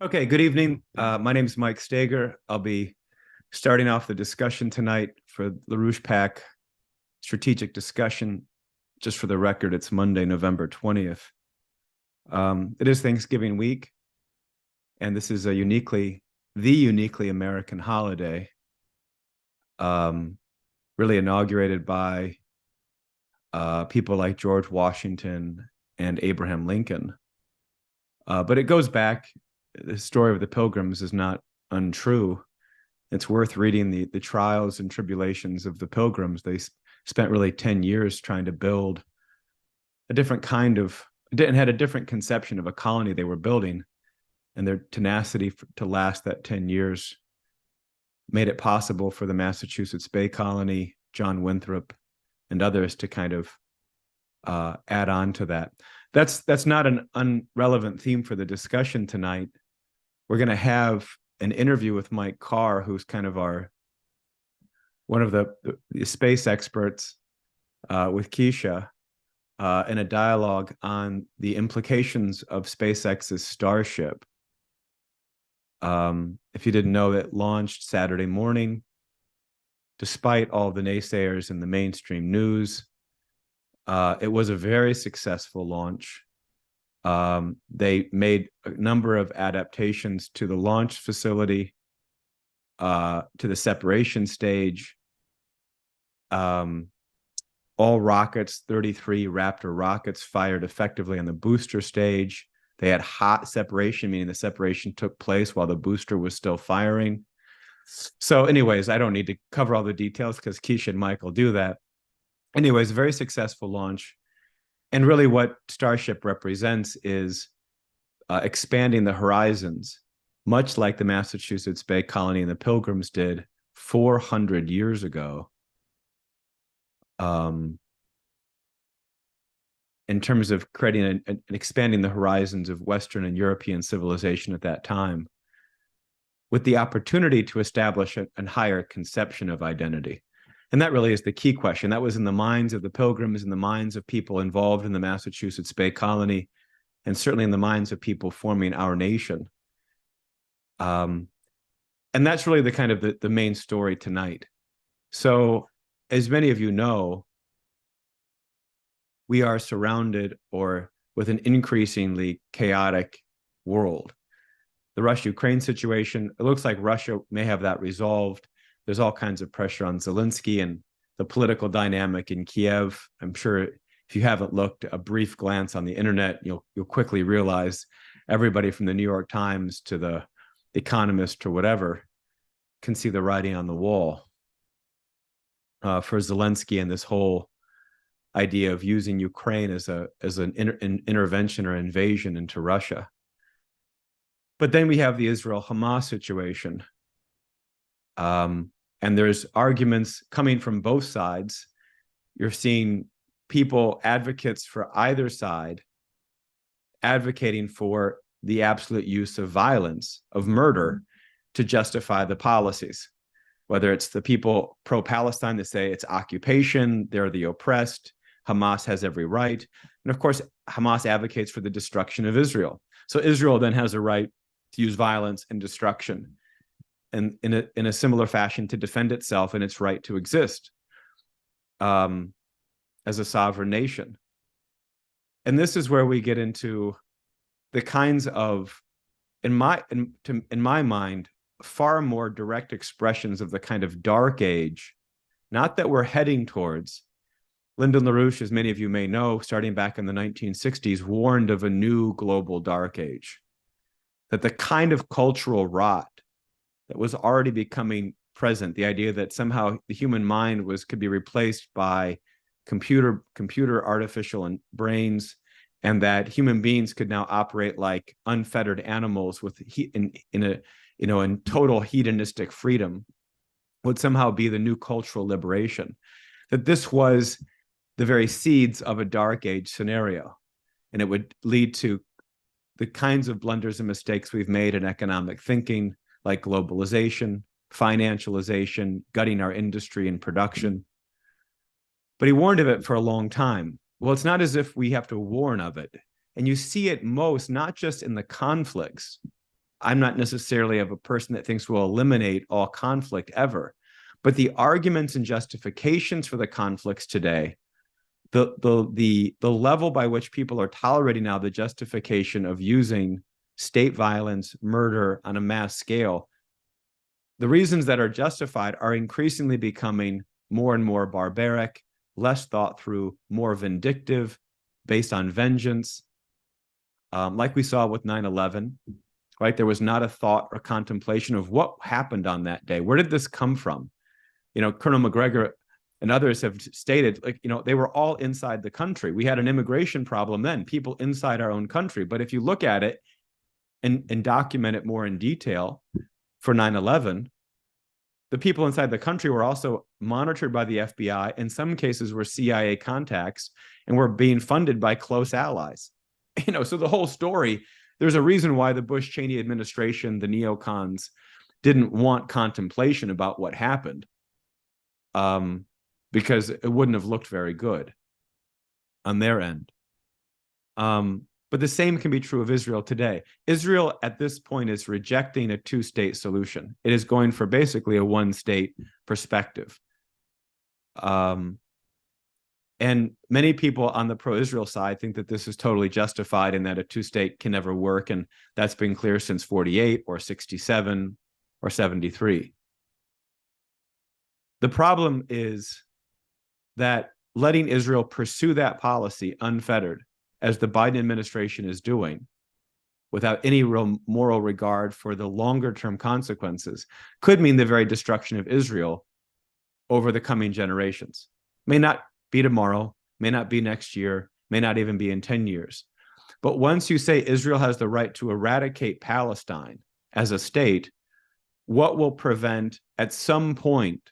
Okay, good evening. My name is Mike Stager. I'll be starting off the discussion tonight for LaRouchePAC strategic discussion. Just for the record, it's Monday, November 20th. It is Thanksgiving week, and this is the uniquely American holiday, really inaugurated by people like George Washington and Abraham Lincoln. But it goes back. The story of the Pilgrims is not untrue. It's worth reading the trials and tribulations of the Pilgrims. They spent really 10 years trying to build a different kind of, and had a different conception of a colony they were building, and their tenacity to last that 10 years made it possible for the Massachusetts Bay Colony, John Winthrop, and others to kind of add on to that. That's not an irrelevant theme for the discussion tonight. We're going to have an interview with Mike Carr, who's kind of one of the space experts, with Keisha, in a dialogue on the implications of SpaceX's Starship. If you didn't know, it launched Saturday morning, despite all the naysayers in the mainstream news. It was a very successful launch. They made a number of adaptations to the launch facility, to the separation stage. All rockets, 33 Raptor rockets, fired effectively on the booster stage. They had hot separation, meaning the separation took place while the booster was still firing. So anyways, I don't need to cover all the details because Keisha and Mike will do that. Anyways, very successful launch. And really what Starship represents is expanding the horizons, much like the Massachusetts Bay Colony and the Pilgrims did 400 years ago, in terms of creating and expanding the horizons of Western and European civilization at that time, with the opportunity to establish a higher conception of identity. And that really is the key question. That was in the minds of the Pilgrims, in the minds of people involved in the Massachusetts Bay Colony, and certainly in the minds of people forming our nation. And that's really the kind of the main story tonight. So, as many of you know, we are surrounded with an increasingly chaotic world. The Russia-Ukraine situation, it looks like Russia may have that resolved. There's all kinds of pressure on Zelensky and the political dynamic in Kiev. I'm sure if you haven't looked, a brief glance on the internet, you'll quickly realize everybody from the New York Times to the Economist or whatever can see the writing on the wall for Zelensky and this whole idea of using Ukraine as an intervention or invasion into Russia. But then we have the Israel-Hamas situation. And there's arguments coming from both sides. You're seeing people, advocates for either side, advocating for the absolute use of violence, of murder, to justify the policies. Whether it's the people pro-Palestine that say it's occupation, they're the oppressed, Hamas has every right. And of course, Hamas advocates for the destruction of Israel. So Israel then has a right to use violence and destruction, and in a similar fashion to defend itself and its right to exist as a sovereign nation. And this is where we get into the kinds of, in my mind, far more direct expressions of the kind of dark age, not that we're heading towards. Lyndon LaRouche, as many of you may know, starting back in the 1960s, warned of a new global dark age, that the kind of cultural rot that was already becoming present, the idea that somehow the human mind could be replaced by computer artificial and brains, and that human beings could now operate like unfettered animals with in total hedonistic freedom, would somehow be the new cultural liberation. That this was the very seeds of a dark age scenario, and it would lead to the kinds of blunders and mistakes we've made in economic thinking, like globalization, financialization, gutting our industry and production. But he warned of it for a long time. Well, it's not as if we have to warn of it. And you see it most, not just in the conflicts, I'm not necessarily of a person that thinks we'll eliminate all conflict ever, but the arguments and justifications for the conflicts today, the level by which people are tolerating now the justification of using state violence, murder on a mass scale, the reasons that are justified are increasingly becoming more and more barbaric, less thought through, more vindictive, based on vengeance. Like we saw with 9/11, right? There was not a thought or contemplation of what happened on that day. Where did this come from? Colonel McGregor and others have stated, they were all inside the country. We had an immigration problem then, people inside our own country. But if you look at it and document it more in detail for 9/11, the people inside the country were also monitored by the FBI. In some cases were CIA contacts and were being funded by close allies. So the whole story, there's a reason why the Bush-Cheney administration, the neocons, didn't want contemplation about what happened, because it wouldn't have looked very good on their end. But the same can be true of Israel today. Israel at this point is rejecting a two-state solution. It is going for basically a one-state perspective. And many people on the pro-Israel side think that this is totally justified and that a two-state can never work. And that's been clear since 48 or 67 or 73. The problem is that letting Israel pursue that policy unfettered, as the Biden administration is doing, without any real moral regard for the longer-term consequences, could mean the very destruction of Israel over the coming generations. May not be tomorrow, may not be next year, may not even be in 10 years. But once you say Israel has the right to eradicate Palestine as a state, what will prevent, at some point,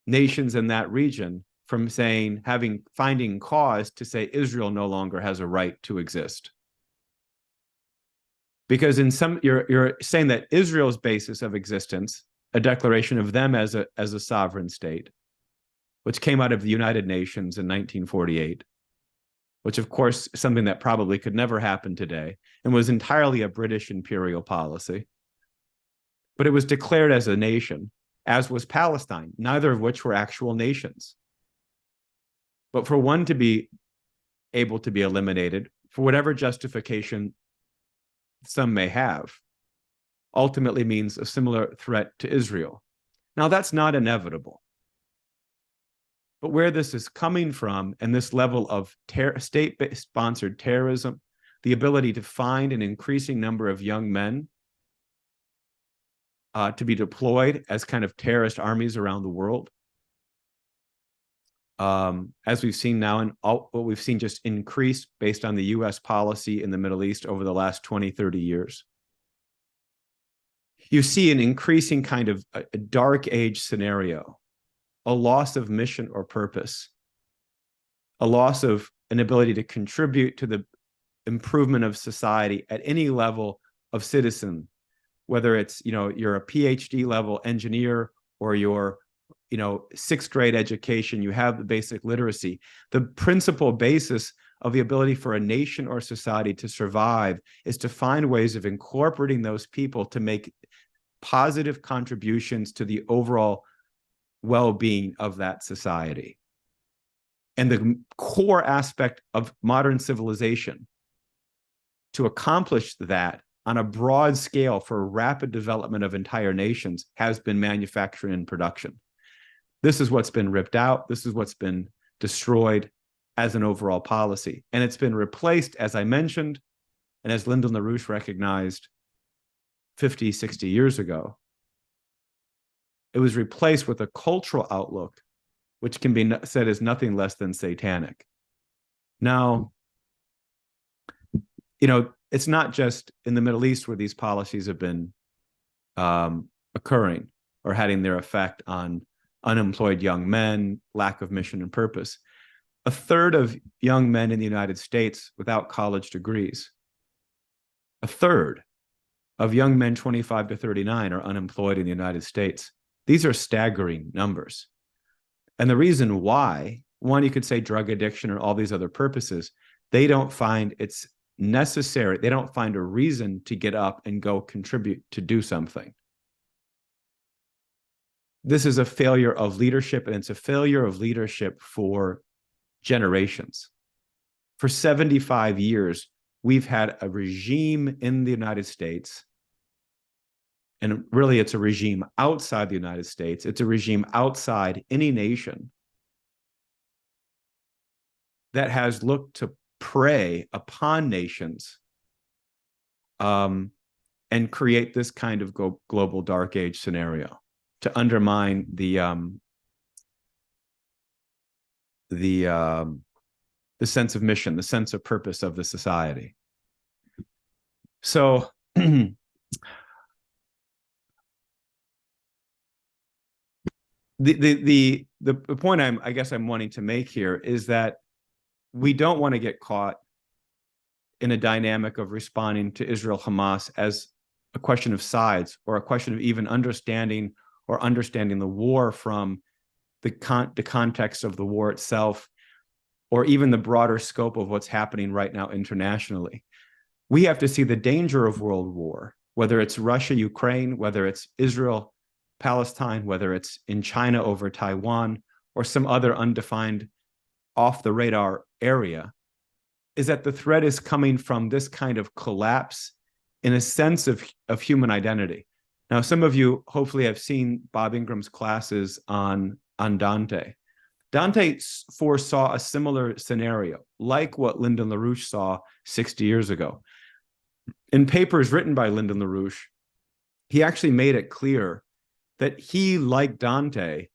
nations in that region from finding cause to say Israel no longer has a right to exist? Because you're saying that Israel's basis of existence, a declaration of them as a sovereign state, which came out of the United Nations in 1948, which of course is something that probably could never happen today and was entirely a British imperial policy. But it was declared as a nation, as was Palestine, neither of which were actual nations. But for one to be able to be eliminated, for whatever justification some may have, ultimately means a similar threat to Israel. Now, that's not inevitable. But where this is coming from, and this level of state-sponsored terrorism, the ability to find an increasing number of young men to be deployed as kind of terrorist armies around the world, as we've seen now, and what we've seen just increase based on the US policy in the Middle East over the last 20, 30 years. You see an increasing kind of a dark age scenario, a loss of mission or purpose, a loss of an ability to contribute to the improvement of society at any level of citizen, whether it's, you're a PhD level engineer or you're, sixth grade education, you have the basic literacy. The principal basis of the ability for a nation or society to survive is to find ways of incorporating those people to make positive contributions to the overall well-being of that society. And the core aspect of modern civilization to accomplish that on a broad scale for rapid development of entire nations has been manufacturing and production. This is what's been ripped out. This is what's been destroyed as an overall policy. And it's been replaced, as I mentioned, and as Lyndon LaRouche recognized 50, 60 years ago, it was replaced with a cultural outlook, which can be said as nothing less than satanic. Now, it's not just in the Middle East where these policies have been occurring or having their effect on unemployed young men, lack of mission and purpose. A third of young men in the United States without college degrees, a third of young men 25 to 39 are unemployed in the United States. These are staggering numbers. And the reason why, one, you could say drug addiction or all these other purposes, they don't find it's necessary. They don't find a reason to get up and go contribute to do something. This is a failure of leadership, and it's a failure of leadership for generations. For 75 years, we've had a regime in the United States, and really it's a regime outside the United States. It's a regime outside any nation that has looked to prey upon nations and create this kind of global dark age scenario to undermine the sense of mission, the sense of purpose of the society. So the point I guess I'm wanting to make here is that we don't want to get caught in a dynamic of responding to Israel-Hamas as a question of sides, or a question of even understanding the war from the context of the war itself, or even the broader scope of what's happening right now internationally. We have to see the danger of world war, whether it's Russia, Ukraine, whether it's Israel, Palestine, whether it's in China over Taiwan, or some other undefined off the radar area, is that the threat is coming from this kind of collapse in a sense of human identity. Now, some of you hopefully have seen Bob Ingram's classes on Dante. Dante foresaw a similar scenario, like what Lyndon LaRouche saw 60 years ago. In papers written by Lyndon LaRouche, he actually made it clear that he, like Dante,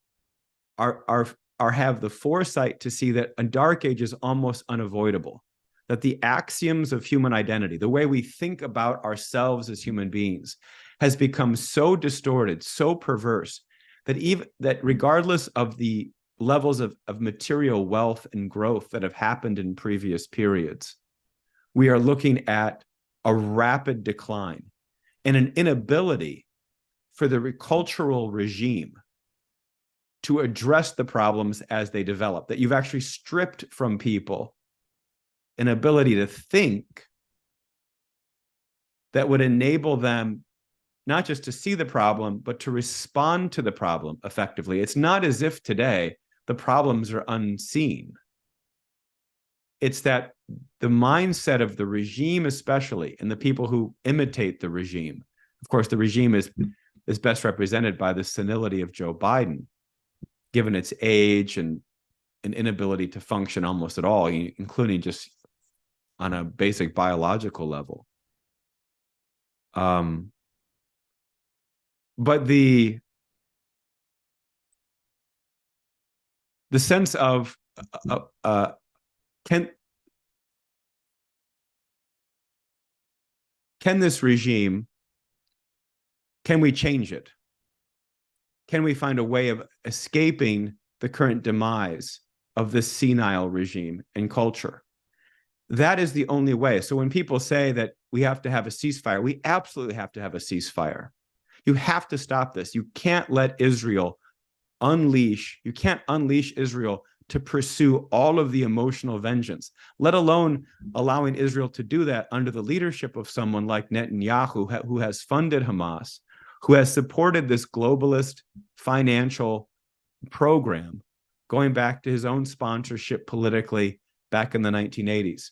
have the foresight to see that a dark age is almost unavoidable, that the axioms of human identity, the way we think about ourselves as human beings, has become so distorted, so perverse, that regardless of the levels of material wealth and growth that have happened in previous periods, we are looking at a rapid decline and an inability for the cultural regime to address the problems as they develop, that you've actually stripped from people an ability to think that would enable them not just to see the problem, but to respond to the problem effectively. It's not as if today the problems are unseen. It's that the mindset of the regime, especially, and the people who imitate the regime, of course, the regime is best represented by the senility of Joe Biden, given its age and an inability to function almost at all, including just on a basic biological level. But the sense of can this regime, can we change it? Can we find a way of escaping the current demise of this senile regime and culture? That is the only way. So when people say that we have to have a ceasefire, we absolutely have to have a ceasefire. You have to stop this. You can't let Israel you can't unleash Israel to pursue all of the emotional vengeance, let alone allowing Israel to do that under the leadership of someone like Netanyahu, who has funded Hamas, who has supported this globalist financial program, going back to his own sponsorship politically back in the 1980s.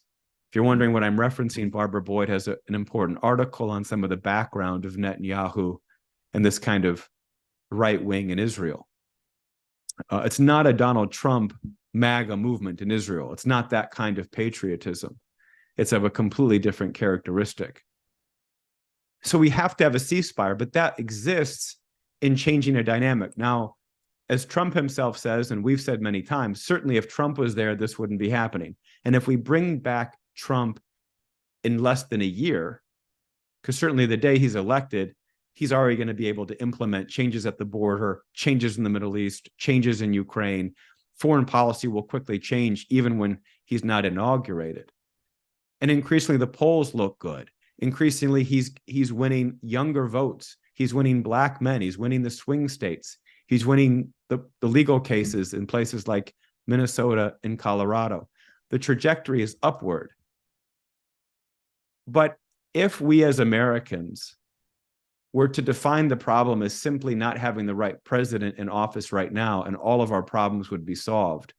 If you're wondering what I'm referencing, Barbara Boyd has an important article on some of the background of Netanyahu and this kind of right wing in Israel. It's not a Donald Trump MAGA movement in Israel. It's not that kind of patriotism. It's of a completely different characteristic. So we have to have a ceasefire, but that exists in changing a dynamic. Now, as Trump himself says, and we've said many times, certainly if Trump was there, this wouldn't be happening. And if we bring back Trump in less than a year, because certainly the day he's elected, he's already going to be able to implement changes at the border, changes in the Middle East, changes in Ukraine. Foreign policy will quickly change even when he's not inaugurated. And increasingly, the polls look good. Increasingly, he's winning younger votes. He's winning Black men. He's winning the swing states. He's winning the legal cases in places like Minnesota and Colorado. The trajectory is upward. But if we as Americans were to define the problem as simply not having the right president in office right now, and all of our problems would be solved,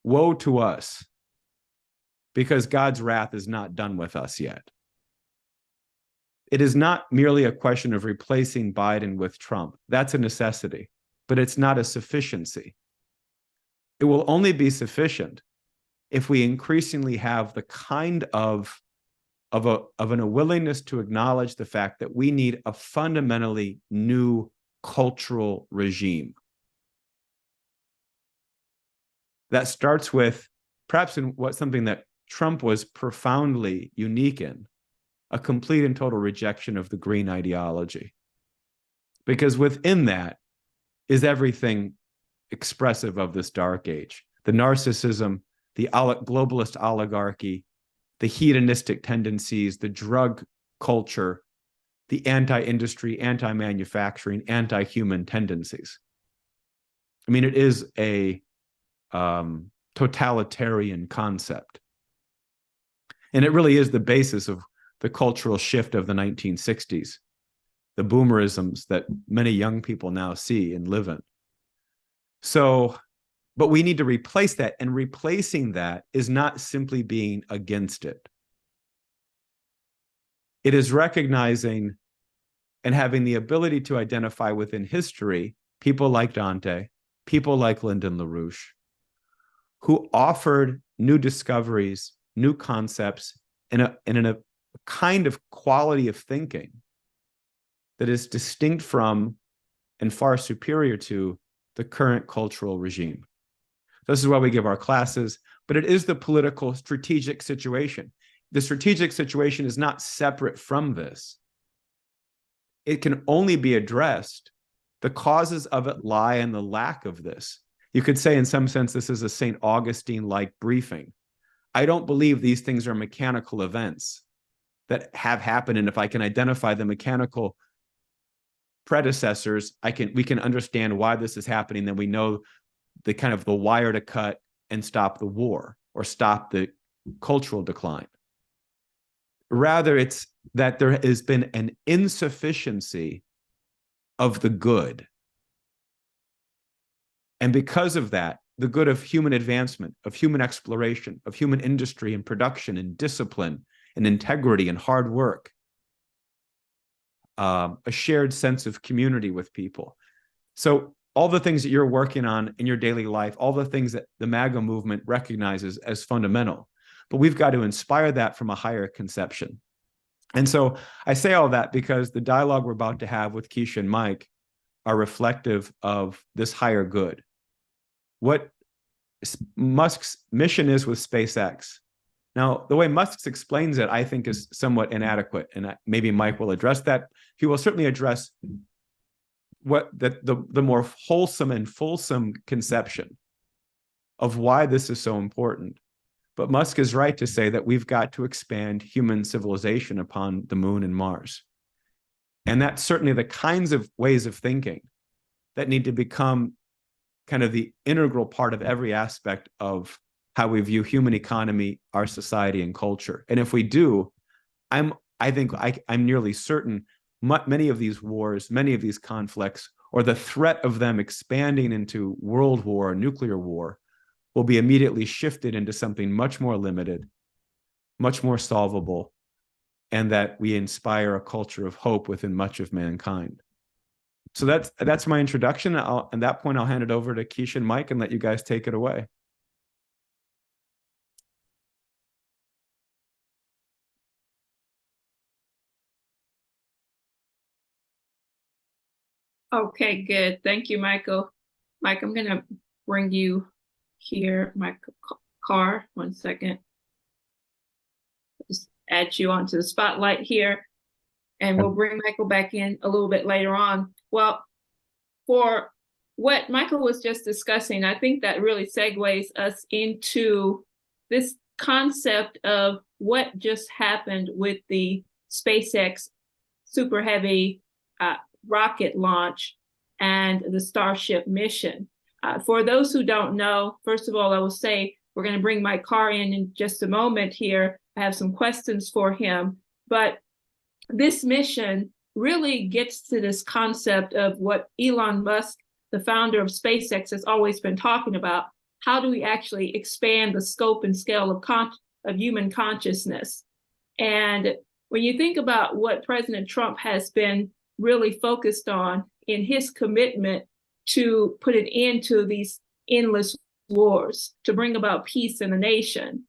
woe to us, because God's wrath is not done with us yet. It is not merely a question of replacing Biden with Trump. That's a necessity, but it's not a sufficiency. It will only be sufficient if we increasingly have the kind of a willingness to acknowledge the fact that we need a fundamentally new cultural regime. That starts with, perhaps in something that Trump was profoundly unique in, a complete and total rejection of the green ideology. Because within that is everything expressive of this dark age: the narcissism, the globalist oligarchy, the hedonistic tendencies, the drug culture, the anti-industry, anti-manufacturing, anti-human tendencies. I mean, it is a totalitarian concept. And it really is the basis of the cultural shift of the 1960s, the boomerisms that many young people now see and live in. So, but we need to replace that, and replacing that is not simply being against it. It is recognizing and having the ability to identify within history people like Dante, people like Lyndon LaRouche, who offered new discoveries, new concepts, in a kind of quality of thinking that is distinct from and far superior to the current cultural regime. This is why we give our classes, but it is the political strategic situation. The strategic situation is not separate from this. It can only be addressed. The causes of it lie in the lack of this. You could say, in some sense, this is a St. Augustine-like briefing. I don't believe these things are mechanical events that have happened, and if I can identify the mechanical predecessors, we can understand why this is happening. Then we know the kind of the wire to cut and stop the war or stop the cultural decline. Rather, it's that there has been an insufficiency of the good. And because of that, the good of human advancement, of human exploration, of human industry and production and discipline and integrity and hard work, a shared sense of community with people. So all the things that you're working on in your daily life, all the things that the MAGA movement recognizes as fundamental, but we've got to inspire that from a higher conception. And so I say all that because the dialogue we're about to have with Keisha and Mike are reflective of this higher good. What Musk's mission is with SpaceX. Now, the way Musk explains it, I think, is somewhat inadequate, and maybe Mike will address that. He will certainly address what the more wholesome and fulsome conception of why this is so important. But Musk is right to say that we've got to expand human civilization upon the moon and Mars. And that's certainly the kinds of ways of thinking that need to become kind of the integral part of every aspect of how we view human economy, our society, and culture. And if we do, I'm nearly certain many of these wars, many of these conflicts, or the threat of them expanding into world war or nuclear war, will be immediately shifted into something much more limited, much more solvable, and that we inspire a culture of hope within much of mankind. So that's my introduction. At that point, I'll hand it over to Keisha and Mike and let you guys take it away. Okay, good. Thank you, Michael. Mike, I'm going to bring you here, my car. 1 second. Just add you onto the spotlight here, and we'll bring Michael back in a little bit later on. Well, for what Michael was just discussing, I think that really segues us into this concept of what just happened with the SpaceX Super Heavy rocket launch and the Starship mission. For those who don't know, first of all, I will say We're going to bring Mike Carr in just a moment here. I have some questions for him. But this mission really gets to this concept of what Elon Musk, the founder of SpaceX, has always been talking about. How do we actually expand the scope and scale of human consciousness? And when you think about what President Trump has been really focused on in his commitment to put an end to these endless wars, to bring about peace in the nation,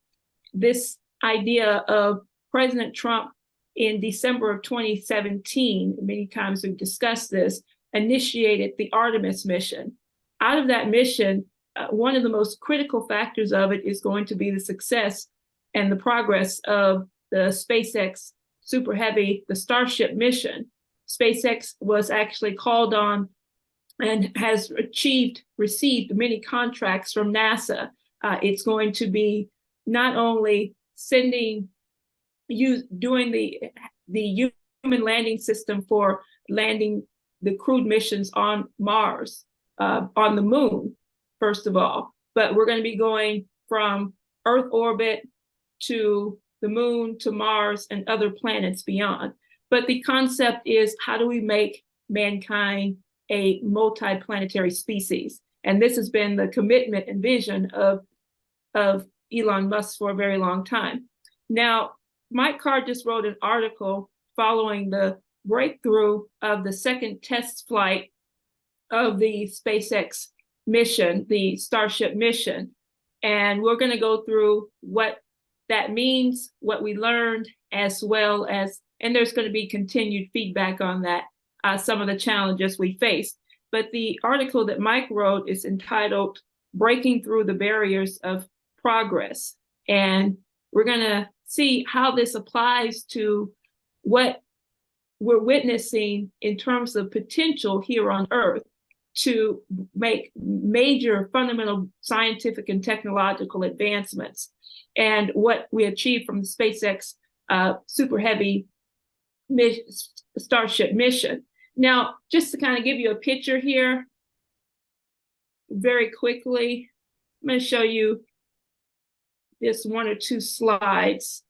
this idea of President Trump in December of 2017, many times we've discussed this, initiated the Artemis mission. Out of that mission, one of the most critical factors of it is going to be the success and the progress of the SpaceX Super Heavy, the Starship mission. SpaceX was actually called on and has received many contracts from NASA. It's going to be not only doing the human landing system for landing the crewed missions on Mars, on the moon, first of all, but we're going to be going from Earth orbit to the moon, to Mars, and other planets beyond. But the concept is, how do we make mankind a multi-planetary species? And this has been the commitment and vision of Elon Musk for a very long time. Now, Mike Carr just wrote an article following the breakthrough of the second test flight of the SpaceX mission, the Starship mission. And we're going to go through what that means, what we learned, as well as, and there's going to be continued feedback on that, some of the challenges we faced. But the article that Mike wrote is entitled Breaking Through the Barriers of Progress. And we're going to see how this applies to what we're witnessing in terms of potential here on Earth to make major fundamental scientific and technological advancements, and what we achieved from the SpaceX Super Heavy Starship mission. Now, just to kind of give you a picture here, very quickly, I'm going to show you this one or two slides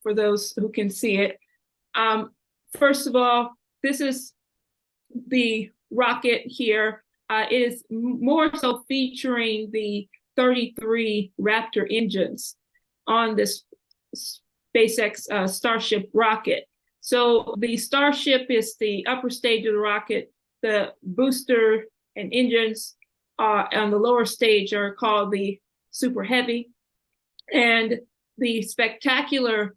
for those who can see it. First of all, this is the rocket here. It is more so featuring the 33 Raptor engines on this SpaceX Starship rocket. So the Starship is the upper stage of the rocket. The booster and engines on the lower stage are called the Super Heavy. And the spectacular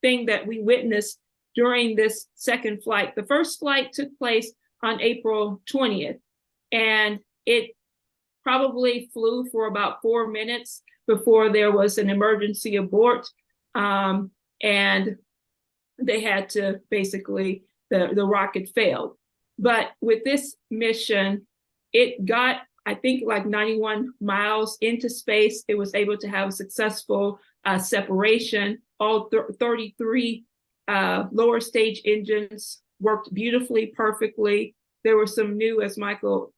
thing that we witnessed during this second flight, the first flight took place on April 20th, and it probably flew for about 4 minutes before there was an emergency abort, and they had to basically, the rocket failed. But with this mission, it got, I think, like 91 miles into space. It was able to have a successful separation. All 33 lower stage engines worked beautifully, perfectly. There were some new, as Michael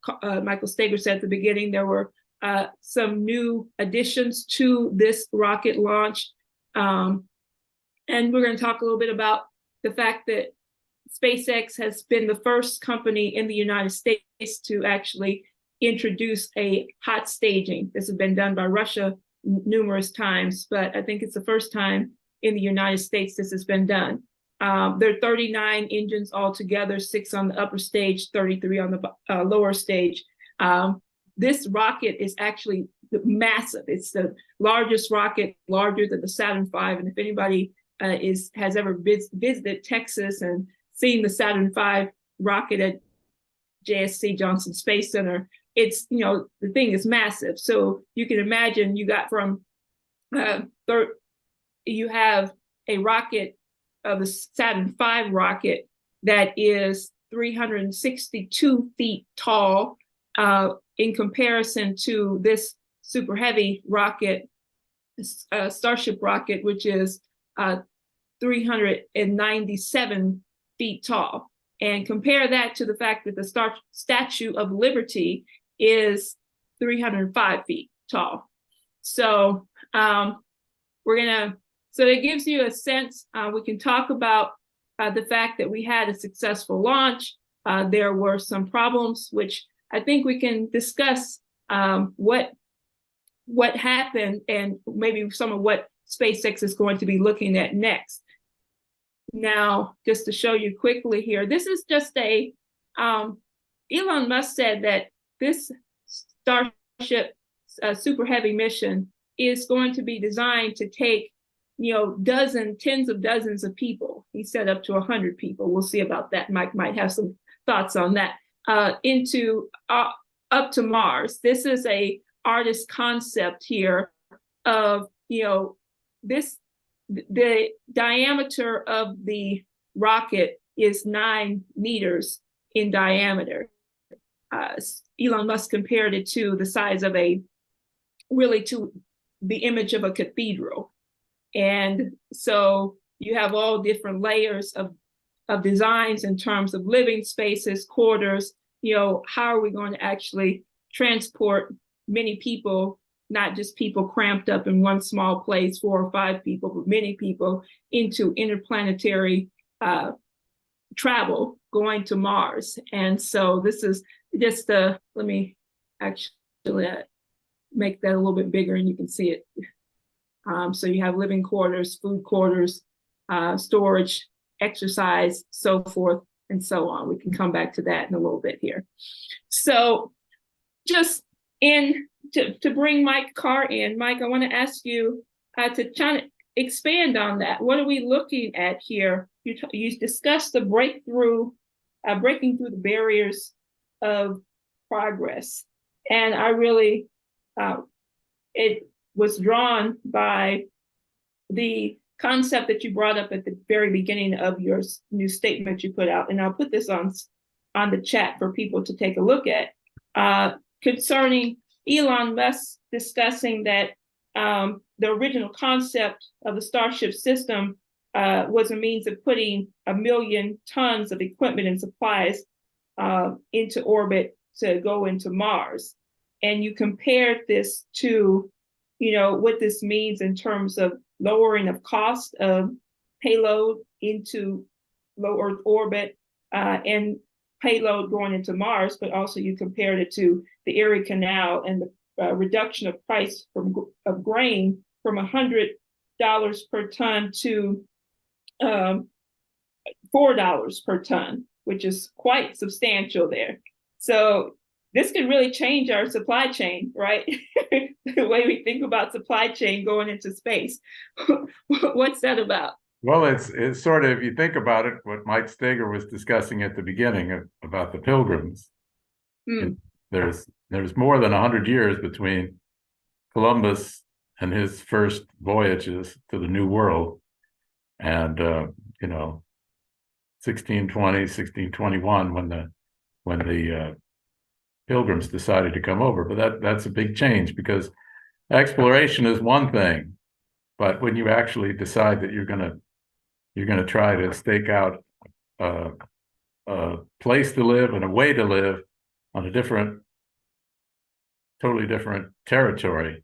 Steger said at the beginning, there were some new additions to this rocket launch. And we're going to talk a little bit about the fact that SpaceX has been the first company in the United States to actually introduce a hot staging. This has been done by Russia numerous times, but I think it's the first time in the United States this has been done. There are 39 engines altogether, 6 on the upper stage, 33 on the lower stage. This rocket is actually massive. It's the largest rocket, larger than the Saturn V. And if anybody has ever visited Texas and seen the Saturn V rocket at JSC, Johnson Space Center, it's, the thing is massive. So you can imagine you got from, you have a rocket of the Saturn V rocket that is 362 feet tall in comparison to this Super Heavy rocket, Starship rocket, which is 397 feet tall. And compare that to the fact that the Statue of Liberty is 305 feet tall. So so it gives you a sense. We can talk about the fact that we had a successful launch. There were some problems, which I think we can discuss what happened and maybe some of what SpaceX is going to be looking at next. Now, just to show you quickly here, this is just Elon Musk said that this Starship super heavy mission is going to be designed to take, tens of dozens of people. He said up to 100 people. We'll see about that. Mike might have some thoughts on that. Up to Mars. This is a artist concept here of, the diameter of the rocket is 9 meters in diameter. Elon Musk compared it to the size of to the image of a cathedral. And so you have all different layers of designs in terms of living spaces, quarters. How are we going to actually transport many people, not just people cramped up in one small place, 4 or 5 people, but many people into interplanetary travel going to Mars. And so this is just let me actually make that a little bit bigger and you can see it. So you have living quarters, food quarters, storage, exercise, so forth, and so on. We can come back to that in a little bit here. So just to bring Mike Carr in, Mike, I want to ask you to try to expand on that. What are we looking at here? You discussed the breaking through the barriers of progress. And I really, it was drawn by the concept that you brought up at the very beginning of your new statement you put out. And I'll put this on the chat for people to take a look at, concerning Elon Musk discussing that the original concept of the Starship system was a means of putting 1 million tons of equipment and supplies into orbit to go into Mars. And you compared this to, what this means in terms of lowering of cost of payload into low Earth orbit and payload going into Mars, but also you compared it to the Erie Canal and the reduction of price of grain from $100 per ton to $4 per ton, which is quite substantial there. So this could really change our supply chain, right? The way we think about supply chain going into space. What's that about? Well, it's sort of, if you think about it, what Mike Steger was discussing at the beginning about the pilgrims. There's more than 100 years between Columbus and his first voyages to the New World, and 1620, 1621, when the Pilgrims decided to come over. But that's a big change, because exploration is one thing, but when you actually decide that you're gonna try to stake out a place to live and a way to live on a totally different territory,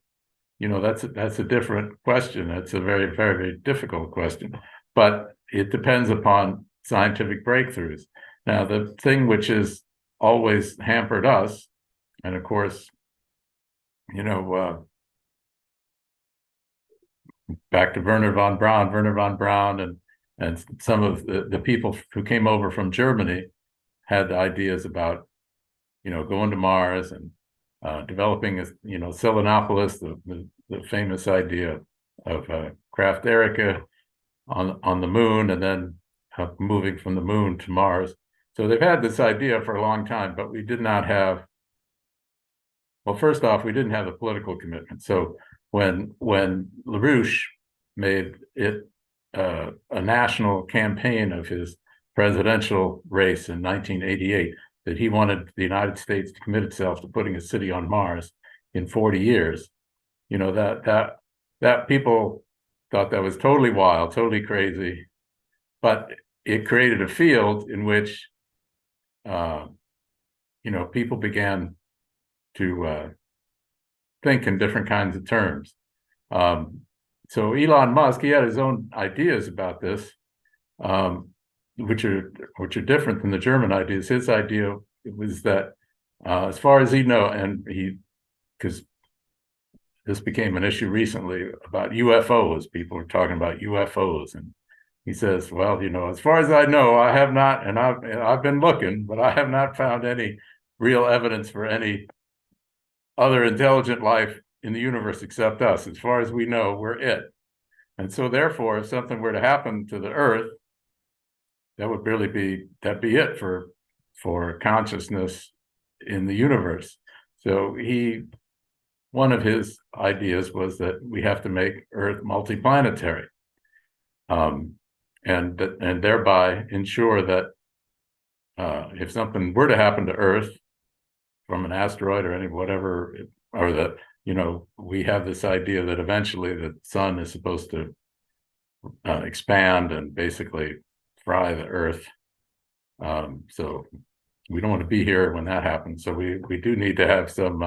that's a different question. That's a very, very, very difficult question, but it depends upon scientific breakthroughs. Now, the thing which has always hampered us, and of course, back to Wernher von Braun and some of the people who came over from Germany had ideas about, going to Mars and developing, Selenopolis, the famous idea of Kraft Erika on the moon, and then moving from the moon to Mars. So they've had this idea for a long time, but we did not have, well, first off, we didn't have the political commitment. So when LaRouche made it a national campaign of his presidential race in 1988, that he wanted the United States to commit itself to putting a city on Mars in 40 years, that people thought that was totally wild, totally crazy, but it created a field in which people began to think in different kinds of terms. So Elon Musk, he had his own ideas about this, which are different than the German ideas. His idea was that, as far as he knows, and because this became an issue recently about UFOs. People were talking about UFOs, and he says, "Well, as far as I know, I have not, and I've been looking, but I have not found any real evidence for any other intelligent life in the universe except us. As far as we know, we're it. And so, therefore, if something were to happen to the Earth, that would really be it for consciousness in the universe." So one of his ideas was that we have to make Earth multiplanetary, and thereby ensure that if something were to happen to Earth from an asteroid or any whatever, or that we have this idea that eventually the sun is supposed to expand and basically fry the Earth. So we don't want to be here when that happens. So we do need to have some.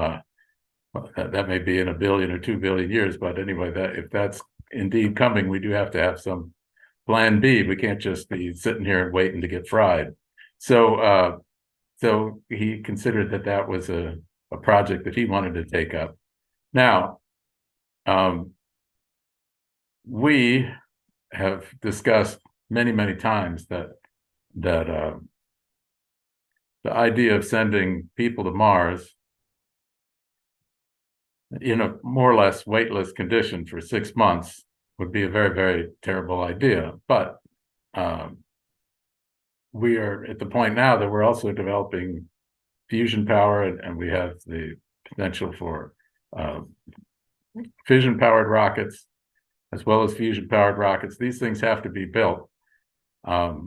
That may be in 1 billion or 2 billion years, but anyway, if that's indeed coming, we do have to have some plan B. We can't just be sitting here and waiting to get fried. So he considered that was a project that he wanted to take up. Now, we have discussed many, many times that the idea of sending people to Mars in a more or less weightless condition for 6 months would be a very, very terrible idea. But we are at the point now that we're also developing fusion power, and we have the potential for fission-powered rockets as well as fusion-powered rockets. These things have to be built. The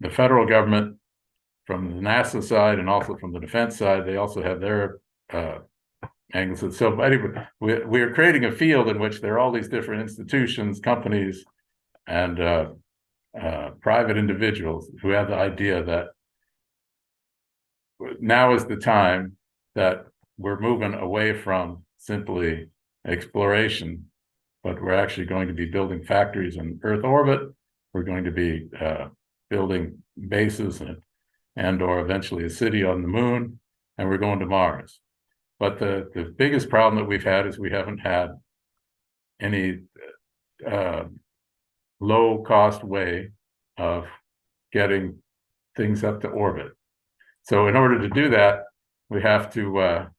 federal government, from the NASA side and also from the defense side, they also have their angles. So anyway, we're creating a field in which there are all these different institutions, companies, and private individuals who have the idea that now is the time that we're moving away from simply exploration, but we're actually going to be building factories in Earth orbit. We're going to be building bases and/or eventually a city on the moon, and we're going to Mars. But the biggest problem that we've had is we haven't had any low-cost way of getting things up to orbit. So in order to do that, we have to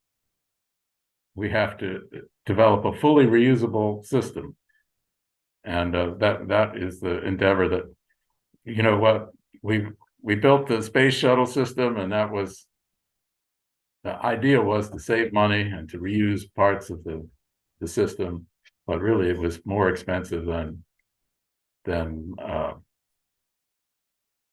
develop a fully reusable system, and that is the endeavor that we built the space shuttle system, and that was the idea was to save money and to reuse parts of the system, but really it was more expensive than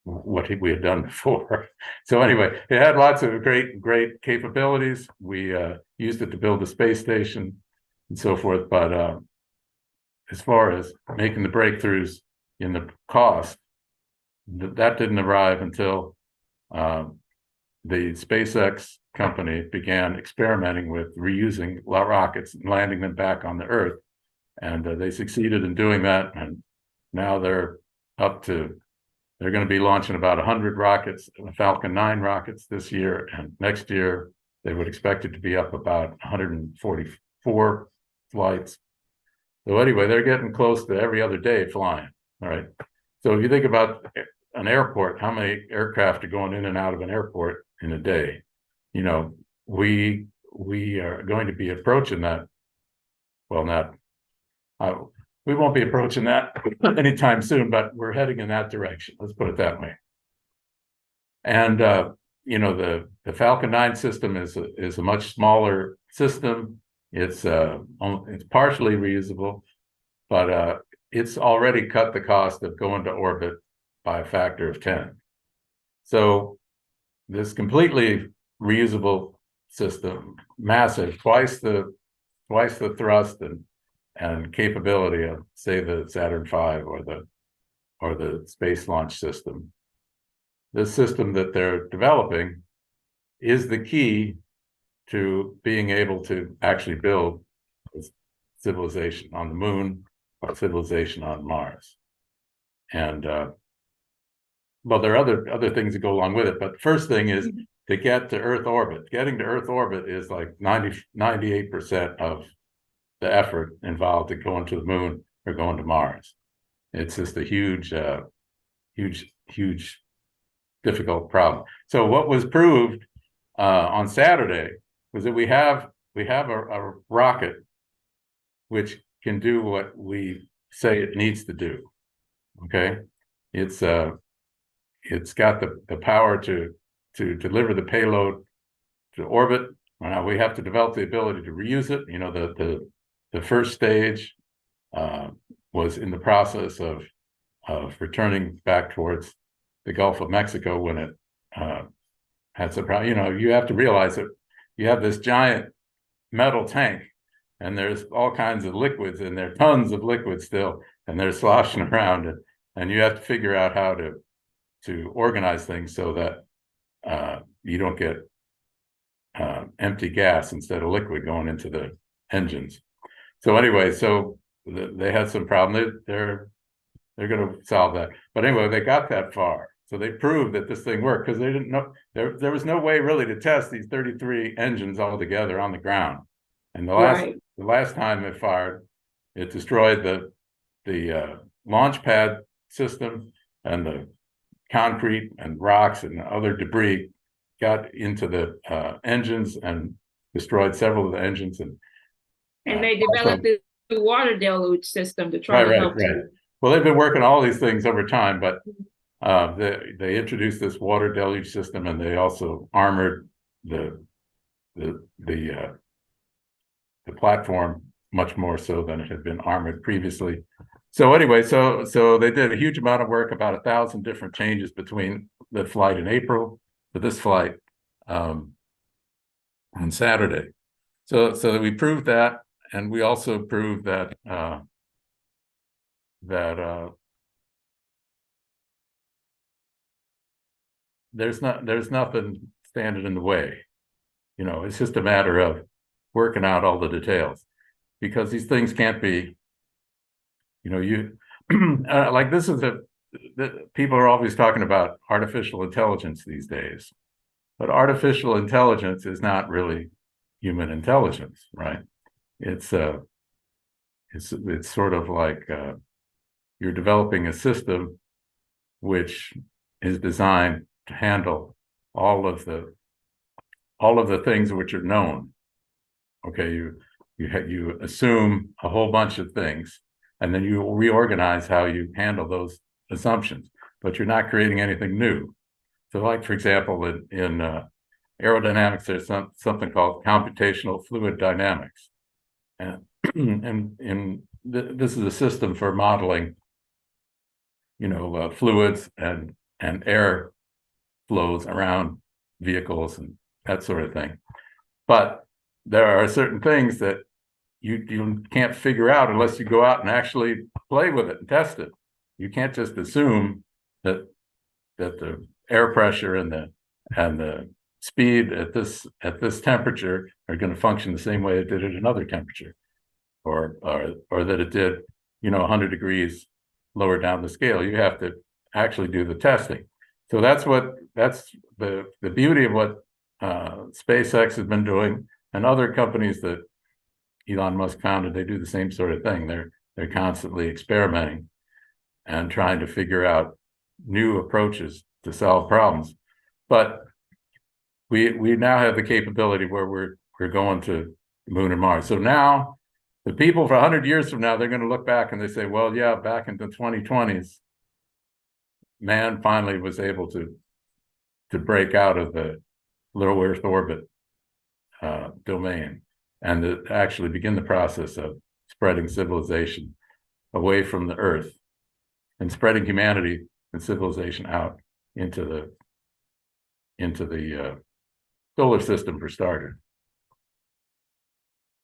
what we had done before. So anyway, it had lots of great capabilities. We used it to build the space station and so forth. But as far as making the breakthroughs in the cost, that didn't arrive until the SpaceX company began experimenting with reusing rockets and landing them back on the Earth. And they succeeded in doing that. And now they're going to be launching about 100 rockets, Falcon 9 rockets this year, and next year they would expect it to be up about 144 flights. So anyway, they're getting close to every other day flying. All right. So if you think about an airport, how many aircraft are going in and out of an airport in a day? We are going to be approaching that. Well, we won't be approaching that anytime soon, but we're heading in that direction. Let's put it that way. And the Falcon 9 system is a much smaller system. It's partially reusable, but it's already cut the cost of going to orbit by a factor of 10. So this completely reusable system, massive, twice the thrust and capability of, say, the Saturn V or the Space Launch System. This system that they're developing is the key to being able to actually build civilization on the moon or civilization on Mars. And well, there are other things that go along with it, but the first thing is to get to Earth orbit. Getting to Earth orbit is like 98% of the effort involved in going to the moon or going to Mars. It's just a huge, huge, difficult problem. So what was proved on Saturday was that we have a rocket which can do what we say it needs to do. Okay, it's got the power to deliver the payload to orbit. Now we have to develop the ability to reuse it. You know, the first stage was in the process of returning back towards the Gulf of Mexico when it had some problem. You know, you have to realize that you have this giant metal tank, and there's all kinds of liquids in there, tons of liquids still, and they're sloshing around, and you have to figure out how to organize things so that you don't get empty gas instead of liquid going into the engines. So anyway, so they had some problem. They're going to solve that. But anyway, they got that far. So they proved that this thing worked because they didn't know there was no way really to test these 33 engines all together on the ground. And the last time it fired, it destroyed the launch pad system, and the concrete and rocks and other debris got into the engines and destroyed several of the engines. And they developed the water deluge system to try to help. Right. Well, they've been working all these things over time, but they introduced this water deluge system, and they also armored the platform much more so than it had been armored previously. So anyway, so they did a huge amount of work, about 1,000 different changes between the flight in April to this flight on Saturday. So we proved that, and we also proved that there's nothing standing in the way. You know, it's just a matter of working out all the details, because these things can't be, you know, you like this is people are always talking about artificial intelligence these days, but artificial intelligence is not really human intelligence, right? It's sort of like you're developing a system which is designed to handle all of the things which are known. Okay, you assume a whole bunch of things, and then you reorganize how you handle those assumptions, but you're not creating anything new. So, like for example, in aerodynamics, there's something called computational fluid dynamics, and this is a system for modeling, you know, fluids and air flows around vehicles and that sort of thing. But there are certain things that you can't figure out unless you go out and actually play with it and test it. You can't just assume that the air pressure and the speed at this temperature are going to function the same way it did at another temperature, or that it did, you know, 100 degrees lower down the scale. You have to actually do the testing. So that's the beauty of what SpaceX has been doing, and other companies that Elon Musk founded. They do the same sort of thing. They're constantly experimenting and trying to figure out new approaches to solve problems. But we now have the capability where we're going to the moon and Mars. So now the people for 100 years from now, they're going to look back and they say, well, yeah, back in the 2020s, man finally was able to break out of the low Earth orbit domain, and to actually begin the process of spreading civilization away from the Earth and spreading humanity and civilization out into the solar system for starters.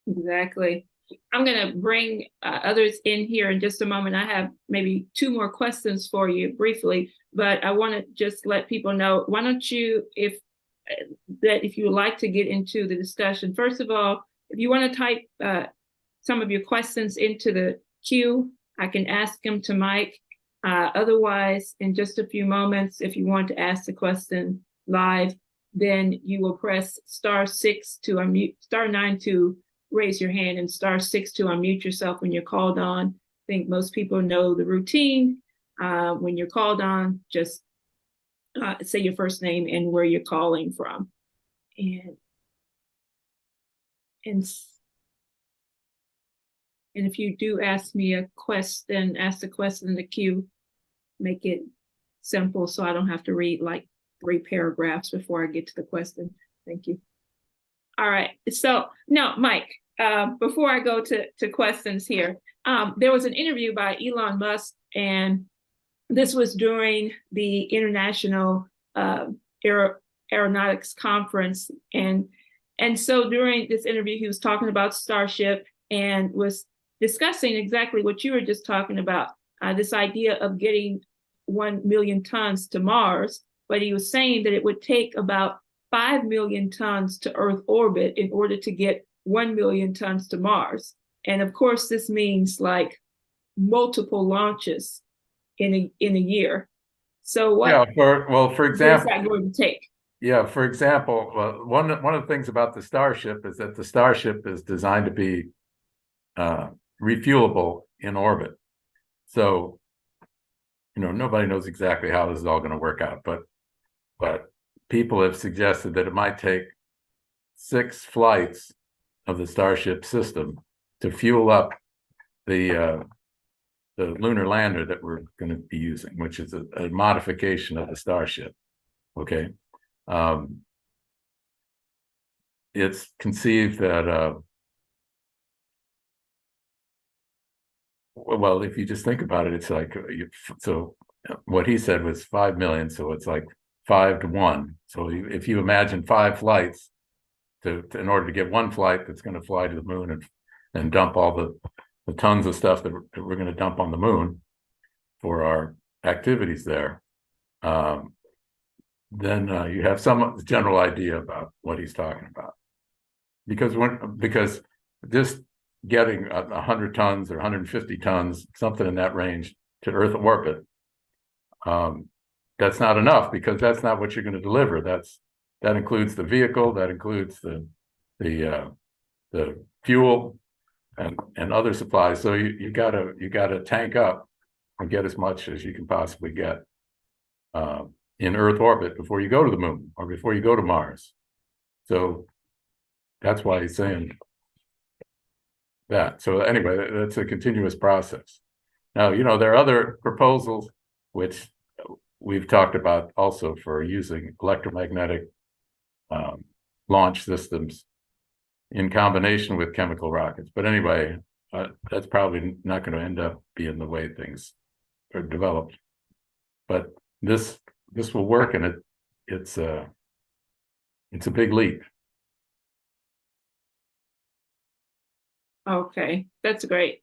Exactly. I'm going to bring others in here in just a moment. I have maybe 2 more questions for you briefly, but I want to just let people know, why don't you, if that if you would like to get into the discussion, first of all, if you want to type some of your questions into the queue, I can ask them to Mike. Otherwise, in just a few moments, if you want to ask the question live, then you will press *6 to unmute, *9 to raise your hand, and *6 to unmute yourself when you're called on. I think most people know the routine. When you're called on, just say your first name and where you're calling from. And if you do ask me a question, ask the question in the queue, make it simple so I don't have to read like 3 paragraphs before I get to the question. Thank you. All right. So now, Mike, before I go to questions here, there was an interview by Elon Musk, and this was during the International Aeronautics Conference. And so during this interview, he was talking about Starship and was discussing exactly what you were just talking about, this idea of getting 1 million tons to Mars. But he was saying that it would take about 5 million tons to Earth orbit in order to get 1 million tons to Mars. And of course, this means like multiple launches in a year. So what? Yeah, for example, what is that going to take? Yeah, for example, one of the things about the Starship is that the Starship is designed to be refuelable in orbit. So, nobody knows exactly how this is all going to work out, but people have suggested that it might take 6 flights of the Starship system to fuel up the lunar lander that we're going to be using, which is a modification of the Starship. Okay. It's conceived that, well, if you just think about it, it's like, so what he said was 5 million. So it's like 5 to 1. So if you imagine 5 flights in order to get 1 flight that's going to fly to the moon and dump all the tons of stuff that we're going to dump on the moon for our activities there, then you have some general idea about what he's talking about. Because just getting 100 tons or 150 tons, something in that range, to Earth orbit, that's not enough, because that's not what you're going to deliver. That includes the vehicle, that includes the fuel and other supplies. So you gotta tank up and get as much as you can possibly get in Earth orbit before you go to the moon or before you go to Mars. So that's why he's saying that. So anyway, that's a continuous process. Now, there are other proposals which we've talked about also for using electromagnetic launch systems in combination with chemical rockets. But anyway, that's probably not going to end up being the way things are developed. But this will work, and it's a big leap. Okay, that's great.